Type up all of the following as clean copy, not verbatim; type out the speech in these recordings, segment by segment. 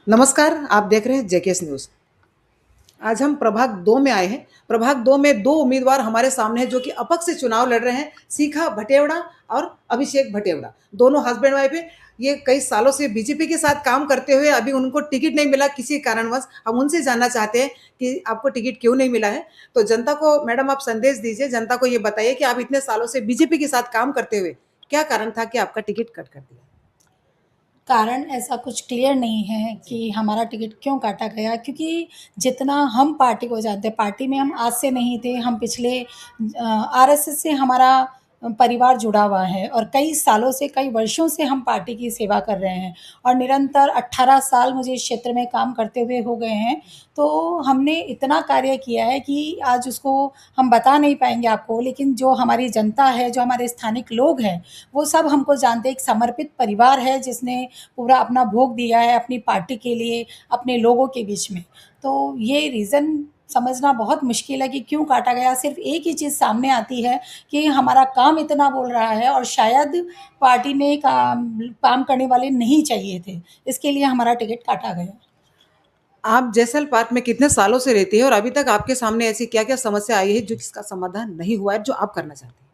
नमस्कार, आप देख रहे हैं जेकेएस न्यूज़। आज हम प्रभाग 2 में आए हैं। प्रभाग 2 में 2 उम्मीदवार हमारे सामने हैं जो कि अपक्ष से चुनाव लड़ रहे हैं, शिखा भटेवड़ा और अभिषेक भटेवड़ा। दोनों हस्बैंड वाइफ हैं। ये कई सालों से बीजेपी के साथ काम करते हुए अभी उनको टिकट नहीं मिला किसी कारणवश। हम उनसे जानना चाहते हैं कि आपको टिकट क्यों नहीं मिला है? तो जनता को मैडम आप संदेश दीजिए, जनता को ये बताइए कि आप इतने सालों से बीजेपी के साथ काम करते हुए, क्या कारण था कि आपका टिकट कट कर दिया? कारण ऐसा कुछ क्लियर नहीं है कि हमारा टिकट क्यों काटा गया, क्योंकि जितना हम पार्टी को जानते हैं, पार्टी में हम आज से नहीं थे, हम पिछले आरएसएस से हमारा परिवार जुड़ा हुआ है और कई सालों से, कई वर्षों से हम पार्टी की सेवा कर रहे हैं और निरंतर 18 साल मुझे इस क्षेत्र में काम करते हुए हो गए हैं। तो हमने इतना कार्य किया है कि आज उसको हम बता नहीं पाएँगे आपको, लेकिन जो हमारी जनता है, जो हमारे स्थानिक लोग हैं, वो सब हमको जानते हैं। एक समर्पित परिवार है जिसने पूरा अपना भोग दिया है अपनी पार्टी के लिए, अपने लोगों के बीच में। तो ये रीज़न समझना बहुत मुश्किल है कि क्यों काटा गया। सिर्फ़ एक ही चीज़ सामने आती है कि हमारा काम इतना बोल रहा है और शायद पार्टी में काम करने वाले नहीं चाहिए थे, इसके लिए हमारा टिकट काटा गया। आप जैसल पार्क में कितने सालों से रहती हैं और अभी तक आपके सामने ऐसी क्या-क्या समस्या आई है जो जिसका समाधान नहीं हुआ है, जो आप करना चाहती हैं?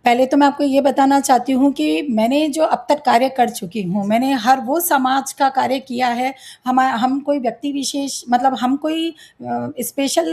पहले तो मैं आपको ये बताना चाहती हूँ कि मैंने जो अब तक कार्य कर चुकी हूँ, मैंने हर वो समाज का कार्य किया है। हम कोई व्यक्ति विशेष, मतलब हम कोई स्पेशल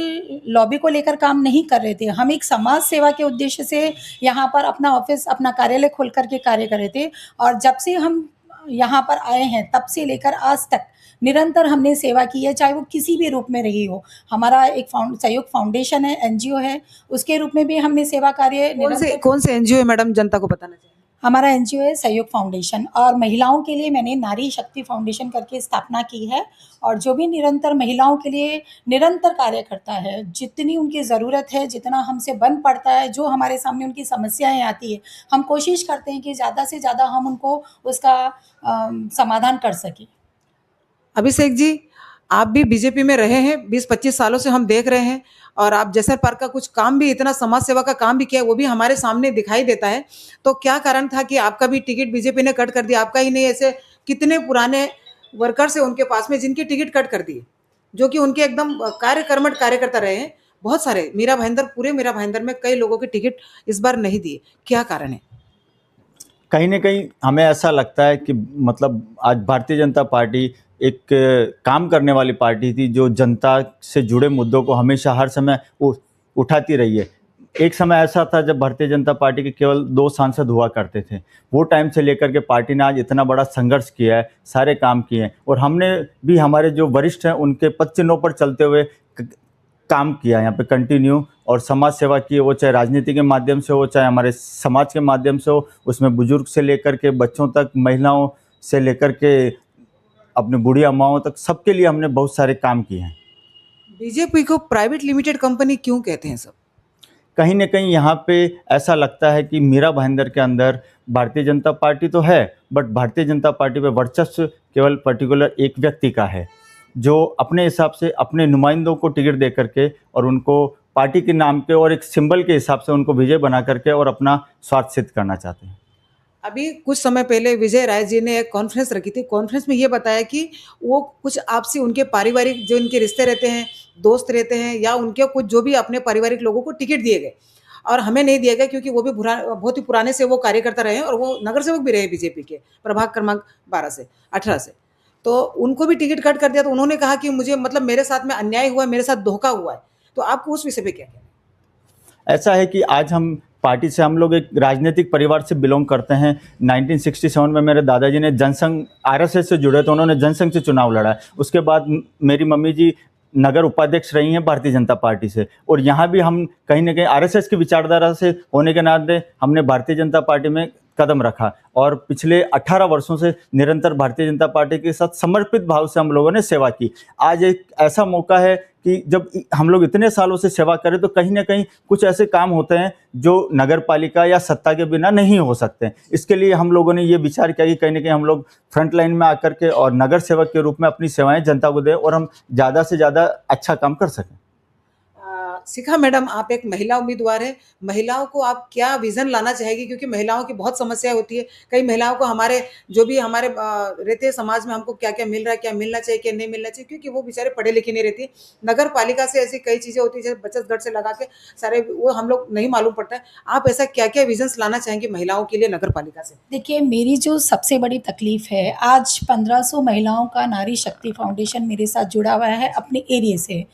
लॉबी को लेकर काम नहीं कर रहे थे। हम एक समाज सेवा के उद्देश्य से यहाँ पर अपना ऑफ़िस, अपना कार्यालय खोल कर के कार्य कर रहे थे और जब से हम यहाँ पर आए हैं, तब से लेकर आज तक निरंतर हमने सेवा की है, चाहे वो किसी भी रूप में रही हो। हमारा एक सहयोग फाउंडेशन है, एनजीओ है, उसके रूप में भी हमने सेवा कार्य निरंतर। कौन से एनजीओ है मैडम जनता को बताना चाहिए? हमारा एनजीओ है सहयोग फाउंडेशन और महिलाओं के लिए मैंने नारी शक्ति फाउंडेशन करके स्थापना की है और जो भी निरंतर महिलाओं के लिए निरंतर कार्य करता है, जितनी उनकी ज़रूरत है, जितना हमसे बन पड़ता है, जो हमारे सामने उनकी समस्याएँ आती है, हम कोशिश करते हैं कि ज़्यादा से ज़्यादा हम उनको उसका समाधान कर सकें। अभिषेक जी, आप भी बीजेपी में रहे हैं, 20-25 सालों से हम देख रहे हैं और आप जैसर पार्क का कुछ काम भी इतना समाज सेवा का काम भी किया है, वो भी हमारे सामने दिखाई देता है। तो क्या कारण था कि आपका भी टिकट बीजेपी ने कट कर दिया? आपका ही नहीं, ऐसे कितने पुराने वर्कर्स हैं उनके पास में जिनके टिकट कट कर दिए, जो कि उनके एकदम कर्मठ कार्यकर्ता रहे हैं। बहुत सारे मीरा भाईंदर, पूरे मीरा भाईंदर में कई लोगों के टिकट इस बार नहीं दिए। क्या कारण है? कहीं न कहीं हमें ऐसा लगता है कि मतलब आज भारतीय जनता पार्टी एक काम करने वाली पार्टी थी, जो जनता से जुड़े मुद्दों को हमेशा हर समय उठाती रही है। एक समय ऐसा था जब भारतीय जनता पार्टी के केवल 2 सांसद हुआ करते थे। वो टाइम से लेकर के पार्टी ने आज इतना बड़ा संघर्ष किया है, सारे काम किए हैं और हमने भी हमारे जो वरिष्ठ हैं उनके पद चिन्हों पर चलते हुए काम किया यहाँ पे कंटिन्यू और समाज सेवा की, वो चाहे राजनीति के माध्यम से हो, चाहे हमारे समाज के माध्यम से हो, उसमें बुजुर्ग से लेकर के बच्चों तक, महिलाओं से लेकर के अपनी बूढ़ी अम्माओं तक, सबके लिए हमने बहुत सारे काम किए हैं। बीजेपी को प्राइवेट लिमिटेड कंपनी क्यों कहते हैं सब? कहीं न कहीं यहाँ पे ऐसा लगता है कि मीरा भाईंदर के अंदर भारतीय जनता पार्टी तो है, बट भारतीय जनता पार्टी पे वर्चस्व केवल पर्टिकुलर एक व्यक्ति का है, जो अपने हिसाब से अपने नुमाइंदों को टिकट दे करके और उनको पार्टी के नाम पे और एक सिंबल के हिसाब से उनको विजय बना करके और अपना स्वार्थ सिद्ध करना चाहते हैं। अभी कुछ समय पहले विजय राय जी ने एक कॉन्फ्रेंस रखी थी। कॉन्फ्रेंस में ये बताया कि वो कुछ आपसी उनके पारिवारिक जो इनके रिश्ते रहते हैं, दोस्त रहते हैं या उनके कुछ जो भी अपने पारिवारिक लोगों को टिकट दिए गए और हमें नहीं दिया गया क्योंकि वो भी बहुत ही पुराने से वो कार्यकर्ता रहे हैं और वो नगर सेवक भी रहे बीजेपी के प्रभाग क्रमांक 12 से 18 से। तो उनको भी टिकट कट कर दिया। तो उन्होंने कहा कि मुझे मतलब मेरे साथ में अन्याय हुआ है, मेरे साथ धोखा हुआ है। तो आपको उस विषय पे क्या कहना है? ऐसा है कि आज हम पार्टी से, हम लोग एक राजनीतिक परिवार से बिलोंग करते हैं। 1967 में मेरे दादाजी ने जनसंघ, आरएसएस से जुड़े तो उन्होंने जनसंघ से चुनाव लड़ा है। उसके बाद मेरी मम्मी जी नगर उपाध्यक्ष रही हैं भारतीय जनता पार्टी से और यहाँ भी हम कहीं न कहीं आरएसएस की विचारधारा से होने के नाते हमने भारतीय जनता पार्टी में कदम रखा और पिछले 18 वर्षों से निरंतर भारतीय जनता पार्टी के साथ समर्पित भाव से हम लोगों ने सेवा की। आज एक ऐसा मौका है कि जब हम लोग इतने सालों से सेवा करें तो कहीं न कहीं कुछ ऐसे काम होते हैं जो नगर पालिका या सत्ता के बिना नहीं हो सकते। इसके लिए हम लोगों ने ये विचार किया कि कहीं न कहीं हम लोग फ्रंट लाइन में आकर के और नगर सेवक के रूप में अपनी सेवाएं जनता को दें और हम ज़्यादा से ज़्यादा अच्छा काम कर सकें। शिखा मैडम, आप एक महिला उम्मीदवार है, महिलाओं को आप क्या विजन लाना चाहेगी? क्योंकि महिलाओं की बहुत समस्या होती है, कई महिलाओं को हमारे जो भी हमारे रहते हैं समाज में, हमको क्या क्या मिल रहा है, क्या मिलना चाहिए, क्या नहीं मिलना चाहिए, क्योंकि वो बेचारे पढ़े लिखे नहीं रहती। नगर पालिका से ऐसी कई चीज़ें होती है, जैसे बचत गट से लगा के सारे वो हम लोग नहीं मालूम पड़ता है। आप ऐसा क्या क्या विजन्स लाना चाहेंगे महिलाओं के लिए नगर पालिका से? देखिए, मेरी जो सबसे बड़ी तकलीफ़ है, आज 1500 महिलाओं का नारी शक्ति फाउंडेशन मेरे साथ जुड़ा हुआ है अपने एरिये से।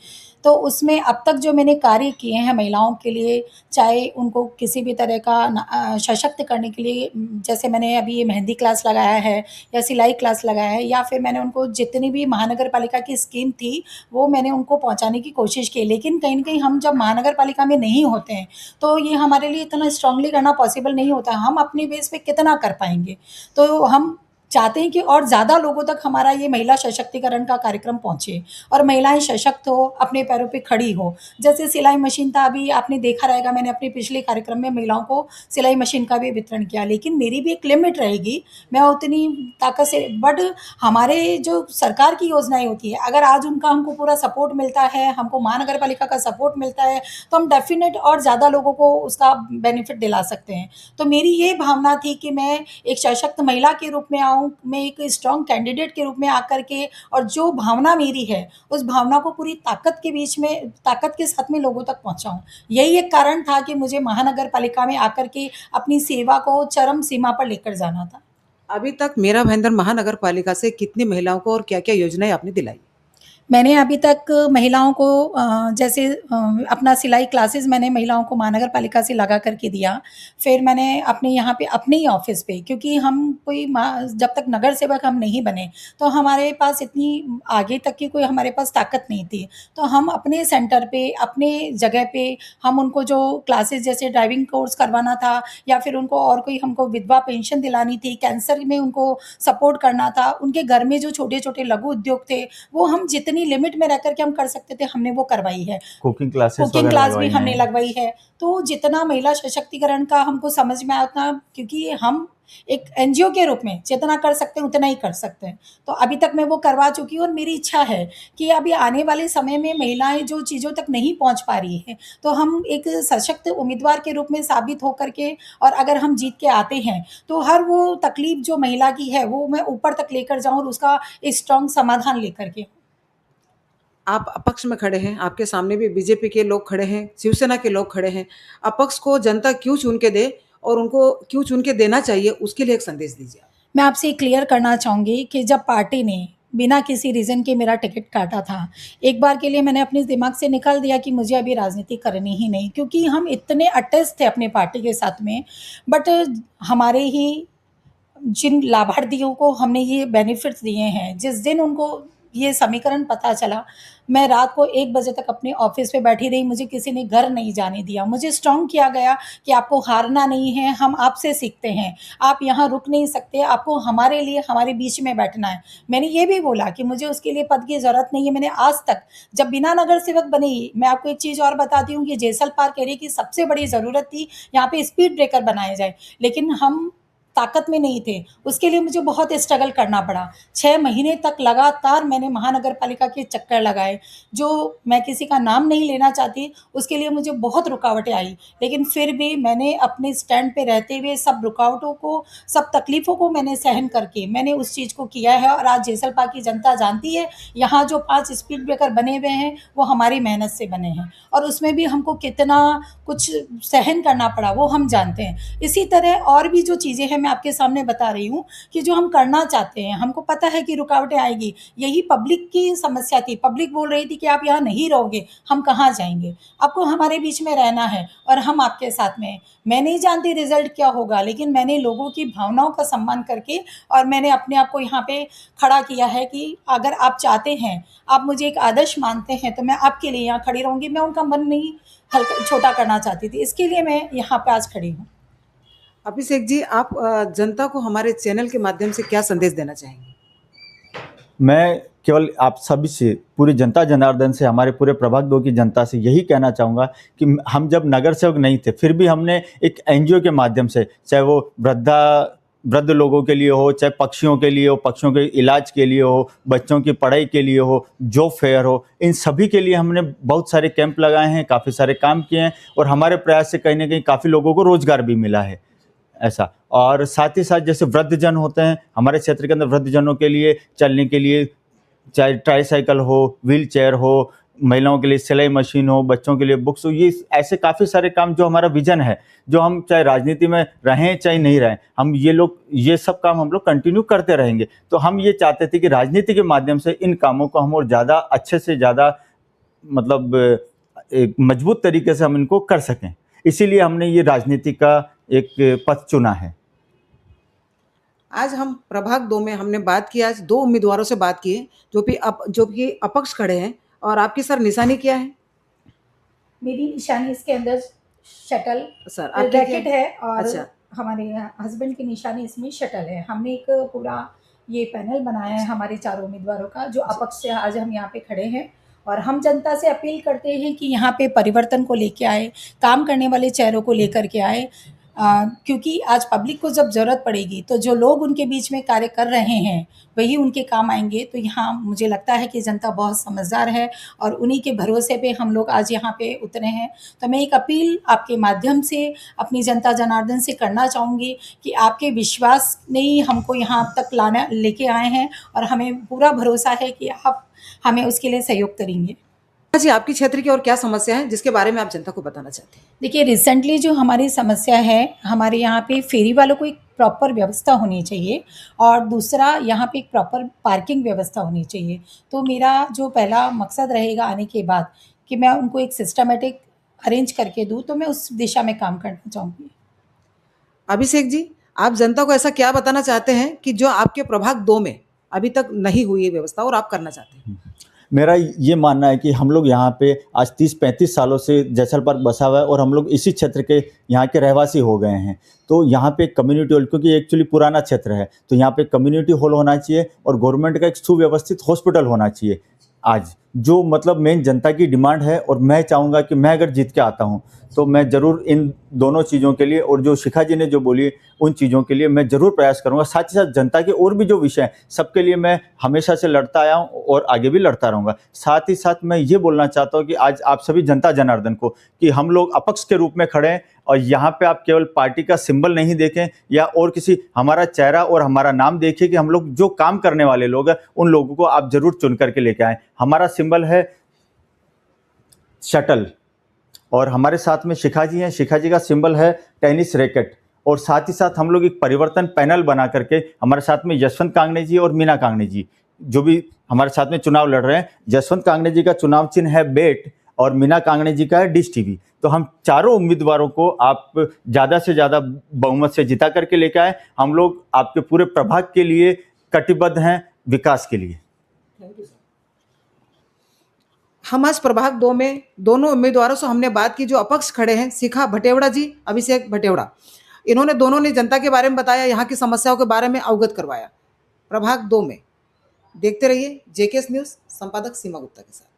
तो उसमें अब तक जो मैंने कार्य किए हैं महिलाओं के लिए, चाहे उनको किसी भी तरह का सशक्त करने के लिए, जैसे मैंने अभी ये मेहंदी क्लास लगाया है या सिलाई क्लास लगाया है, या फिर मैंने उनको जितनी भी महानगर पालिका की स्कीम थी, वो मैंने उनको पहुँचाने की कोशिश की। लेकिन कहीं न कहीं हम जब महानगर पालिका में नहीं होते हैं, तो ये हमारे लिए इतना स्ट्रांगली करना पॉसिबल नहीं होता। हम अपनी बेस पे कितना कर पाएँगे? तो हम चाहते हैं कि और ज़्यादा लोगों तक हमारा ये महिला सशक्तिकरण का कार्यक्रम पहुँचे और महिलाएँ सशक्त हो, अपने पैरों पे खड़ी हो। जैसे सिलाई मशीन था, अभी आपने देखा रहेगा, मैंने अपने पिछले कार्यक्रम में महिलाओं को सिलाई मशीन का भी वितरण किया। लेकिन मेरी भी एक लिमिट रहेगी, मैं उतनी ताकत से, बट हमारे जो सरकार की योजनाएँ होती है, अगर आज उनका हमको पूरा सपोर्ट मिलता है, हमको महानगर पालिका का सपोर्ट मिलता है, तो हम डेफ़िनेट और ज़्यादा लोगों को उसका बेनिफिट दिला सकते हैं। तो मेरी ये भावना थी कि मैं एक सशक्त महिला के रूप में आऊँ, मैं एक स्ट्रॉन्ग कैंडिडेट के रूप में आकर के, और जो भावना मेरी है, उस भावना को पूरी ताकत के बीच में, ताकत के साथ में लोगों तक पहुँचाऊँ। यही एक कारण था कि मुझे महानगर पालिका में आकर के अपनी सेवा को चरम सीमा पर लेकर जाना था। अभी तक मेरा भाईंदर महानगर पालिका से कितनी महिलाओं को और क्या क्या योजनाएं आपने दिलाई? मैंने अभी तक महिलाओं को जैसे अपना सिलाई क्लासेस मैंने महिलाओं को महानगर पालिका से लगा करके दिया। फिर मैंने अपने यहाँ पे अपने ही ऑफ़िस पे, क्योंकि हम कोई जब तक नगर सेवक हम नहीं बने, तो हमारे पास इतनी आगे तक की कोई हमारे पास ताकत नहीं थी। तो हम अपने सेंटर पे, अपने जगह पे हम उनको जो क्लासेस, जैसे ड्राइविंग कोर्स करवाना था, या फिर उनको और कोई हमको विधवा पेंशन दिलानी थी, कैंसर में उनको सपोर्ट करना था, उनके घर में जो छोटे-छोटे लघु उद्योग थे, वो हम जितनी लिमिट में रह कर के हम कर सकते थे, हमने वो करवाई है। कुकिंग क्लासेस कुकिंग वगैरह क्लास भी लगवाई हमने हैं। लगवाई है। तो जितना महिला सशक्तिकरण का हमको समझ में आता, क्योंकि हम एक एनजीओ के रूप में जितना कर सकते हैं उतना ही कर सकते हैं। तो अभी तक मैं वो करवा चुकी हूँ, और मेरी इच्छा है कि अभी आने वाले समय में महिलाएँ जो चीज़ों तक नहीं पहुँच पा रही हैं, तो हम एक सशक्त उम्मीदवार के रूप में साबित होकर के, और अगर हम जीत के आते हैं, तो हर वो तकलीफ़ जो महिला की है, वो मैं ऊपर तक लेकर जाऊँ और उसका एक स्ट्रॉन्ग समाधान लेकर के। आप अपक्ष में खड़े हैं, आपके सामने भी बीजेपी के लोग खड़े हैं, शिवसेना के लोग खड़े हैं। अपक्ष को जनता क्यों चुन के दे और उनको क्यों चुन के देना चाहिए, उसके लिए एक संदेश दीजिए आप। मैं आपसे क्लियर करना चाहूँगी कि जब पार्टी ने बिना किसी रीज़न के मेरा टिकट काटा था, एक बार के लिए मैंने अपने दिमाग से निकाल दिया कि मुझे अभी राजनीति करनी ही नहीं, क्योंकि हम इतने अटैच थे अपने पार्टी के साथ में। बट हमारे ही जिन लाभार्थियों को हमने ये बेनिफिट्स दिए हैं, जिस दिन उनको ये समीकरण पता चला, मैं रात को 1 बजे तक अपने ऑफ़िस पे बैठी रही, मुझे किसी ने घर नहीं जाने दिया। मुझे स्ट्रॉन्ग किया गया कि आपको हारना नहीं है, हम आपसे सीखते हैं, आप यहाँ रुक नहीं सकते, आपको हमारे लिए हमारे बीच में बैठना है। मैंने ये भी बोला कि मुझे उसके लिए पद की ज़रूरत नहीं है। मैंने आज तक, जब बिना नगर सेवक बनी, मैं आपको एक चीज़ और बताती हूँ कि जेसल पार्क एरिया की सबसे बड़ी ज़रूरत थी, यहाँ पे स्पीड ब्रेकर बनाए जाएँ, लेकिन हम ताकत में नहीं थे। उसके लिए मुझे बहुत स्ट्रगल करना पड़ा। 6 महीने तक लगातार मैंने महानगर पालिका के चक्कर लगाए, जो मैं किसी का नाम नहीं लेना चाहती, उसके लिए मुझे बहुत रुकावटें आई। लेकिन फिर भी मैंने अपने स्टैंड पे रहते हुए सब रुकावटों को, सब तकलीफ़ों को मैंने सहन करके मैंने उस चीज़ को किया है, और आज जेसलपा की जनता जानती है, यहाँ जो 5 स्पीड ब्रेकर बने हुए हैं, वो हमारी मेहनत से बने हैं, और उसमें भी हमको कितना कुछ सहन करना पड़ा, वो हम जानते हैं। इसी तरह और भी जो चीज़ें हैं, मैं आपके सामने बता रही हूँ कि जो हम करना चाहते हैं, हमको पता है कि रुकावटें आएगी। यही पब्लिक की समस्या थी। पब्लिक बोल रही थी कि आप यहाँ नहीं रहोगे, हम कहाँ जाएँगे? आपको हमारे बीच में रहना है, और हम आपके साथ में हैं। मैं नहीं जानती रिज़ल्ट क्या होगा, लेकिन मैंने लोगों की भावनाओं का सम्मान करके, और मैंने अपने आप को यहाँ पे खड़ा किया है कि अगर आप चाहते हैं, आप मुझे एक आदर्श मानते हैं, तो मैं आपके लिए यहाँ खड़ी रहूँगी। मैं उनका मन नहीं हल्का छोटा करना चाहती थी, इसके लिए मैं यहाँ पे आज खड़ी हूँ। अभिषेक जी, आप जनता को हमारे चैनल के माध्यम से क्या संदेश देना चाहेंगे? मैं केवल आप सभी से, पूरी जनता जनार्दन से, हमारे पूरे प्रभाग 2 की जनता से यही कहना चाहूँगा कि हम जब नगर सेवक नहीं थे, फिर भी हमने एक एनजीओ के माध्यम से, चाहे वो वृद्धा वृद्ध लोगों के लिए हो, चाहे पक्षियों के लिए हो, पक्षियों के इलाज के लिए हो, बच्चों की पढ़ाई के लिए हो, जॉब फेयर हो, इन सभी के लिए हमने बहुत सारे कैंप लगाए हैं, काफ़ी सारे काम किए हैं और हमारे प्रयास से कहीं न कहीं काफ़ी लोगों को रोज़गार भी मिला है, ऐसा। और साथ ही साथ जैसे वृद्धजन होते हैं, हमारे क्षेत्र के अंदर वृद्धजनों के लिए चलने के लिए चाहे ट्राईसाइकिल हो, व्हीलचेयर हो, महिलाओं के लिए सिलाई मशीन हो, बच्चों के लिए बुक्स हो, ये ऐसे काफ़ी सारे काम जो हमारा विज़न है, जो हम चाहे राजनीति में रहें चाहे नहीं रहें, हम ये सब काम हम लोग कंटिन्यू करते रहेंगे। तो हम ये चाहते थे कि राजनीति के माध्यम से इन कामों को हम और ज़्यादा अच्छे से ज़्यादा मतलब एक मजबूत तरीके से हम इनको कर सकें। इसीलिए हमने ये राजनीति का एक पथ चुना है। आज हम प्रभाग 2 में हमने बात की, आज 2 उम्मीदवारों से बात की है, जो कि अपक्ष खड़े हैं और आपकी सर निशानी क्या है? मेरी निशानी इसके अंदर शटल सर आपकी रैकेट है और अच्छा। हमारे हस्बैंड की निशानी इसमें शटल है। हमने एक पूरा ये पैनल बनाया है हमारे चारों उम्मीदवारों का, जो अपक्ष से आज हम यहाँ पे खड़े हैं और हम जनता से अपील करते हैं कि यहाँ पे परिवर्तन को लेके आए, काम करने वाले चेहरों को लेकर के आए। क्योंकि आज पब्लिक को जब ज़रूरत पड़ेगी तो जो लोग उनके बीच में कार्य कर रहे हैं वही उनके काम आएंगे। तो यहाँ मुझे लगता है कि जनता बहुत समझदार है और उन्हीं के भरोसे पे हम लोग आज यहाँ पे उतरे हैं। तो मैं एक अपील आपके माध्यम से अपनी जनता जनार्दन से करना चाहूँगी कि आपके विश्वास ने ही हमको यहाँ तक लेके आए हैं और हमें पूरा भरोसा है कि आप हमें उसके लिए सहयोग करेंगे। जी, आपकी क्षेत्र की और क्या समस्या है जिसके बारे में आप जनता को बताना चाहते हैं? देखिए, रिसेंटली जो हमारी समस्या है, हमारे यहाँ पे फेरी वालों को एक प्रॉपर व्यवस्था होनी चाहिए और दूसरा यहाँ पे एक प्रॉपर पार्किंग व्यवस्था होनी चाहिए। तो मेरा जो पहला मकसद रहेगा आने के बाद कि मैं उनको एक सिस्टमैटिक अरेंज करके दूँ, तो मैं उस दिशा में काम करना चाहूँगी। अभिषेक जी, आप जनता को ऐसा क्या बताना चाहते हैं कि जो आपके प्रभाग 2 में अभी तक नहीं हुई है व्यवस्था और आप करना चाहते हैं? मेरा ये मानना है कि हम लोग यहाँ पे आज 30-35 सालों से जैसल पार्क बसा हुआ है और हम लोग इसी क्षेत्र के यहाँ के रहवासी हो गए हैं। तो यहाँ पे कम्युनिटी हॉल, क्योंकि एक्चुअली पुराना क्षेत्र है, तो यहाँ पे कम्युनिटी हॉल होना चाहिए और गवर्नमेंट का एक सुव्यवस्थित हॉस्पिटल होना चाहिए। आज जो मतलब मेन जनता की डिमांड है और मैं चाहूँगा कि मैं अगर जीत के आता हूँ तो मैं ज़रूर इन दोनों चीज़ों के लिए और जो शिखा जी ने जो बोली उन चीज़ों के लिए मैं ज़रूर प्रयास करूँगा। साथ ही साथ जनता के और भी जो विषय हैं सबके लिए मैं हमेशा से लड़ता आया हूँ और आगे भी लड़ता रहूँगा। साथ ही साथ मैं ये बोलना चाहता हूँ कि आज आप सभी जनता जनार्दन को कि हम लोग अपक्ष के रूप में खड़े हैं और यहाँ पे आप केवल पार्टी का सिंबल नहीं देखें या और किसी हमारा चेहरा और हमारा नाम देखिए कि हम लोग जो काम करने वाले लोग हैं उन लोगों को आप ज़रूर चुन करके लेके आएँ। हमारा सिंबल है शटल और हमारे साथ में शिखा जी हैं। शिखा जी का सिंबल है टेनिस रैकेट और साथ ही साथ हम लोग एक परिवर्तन पैनल बना करके हमारे साथ में जसवंत कांगणे जी और मीना कांगणे जी जो भी हमारे साथ में चुनाव लड़ रहे हैं। जसवंत कांगणे जी का चुनाव चिन्ह है बेट और मीना कांगणे जी का है डिश टीवी। तो हम चारों उम्मीदवारों को आप ज़्यादा से ज़्यादा बहुमत से जिता करके लेके आए। हम लोग आपके पूरे प्रभाग के लिए कटिबद्ध हैं, विकास के लिए। हम आज प्रभाग 2 में दोनों उम्मीदवारों से हमने बात की जो अपक्ष खड़े हैं, शिखा भटेवड़ा जी, अभिषेक भटेवड़ा। इन्होंने दोनों ने जनता के बारे में बताया, यहाँ की समस्याओं के बारे में अवगत करवाया। प्रभाग 2 में देखते रहिए जेकेएस न्यूज़, संपादक सीमा गुप्ता के साथ।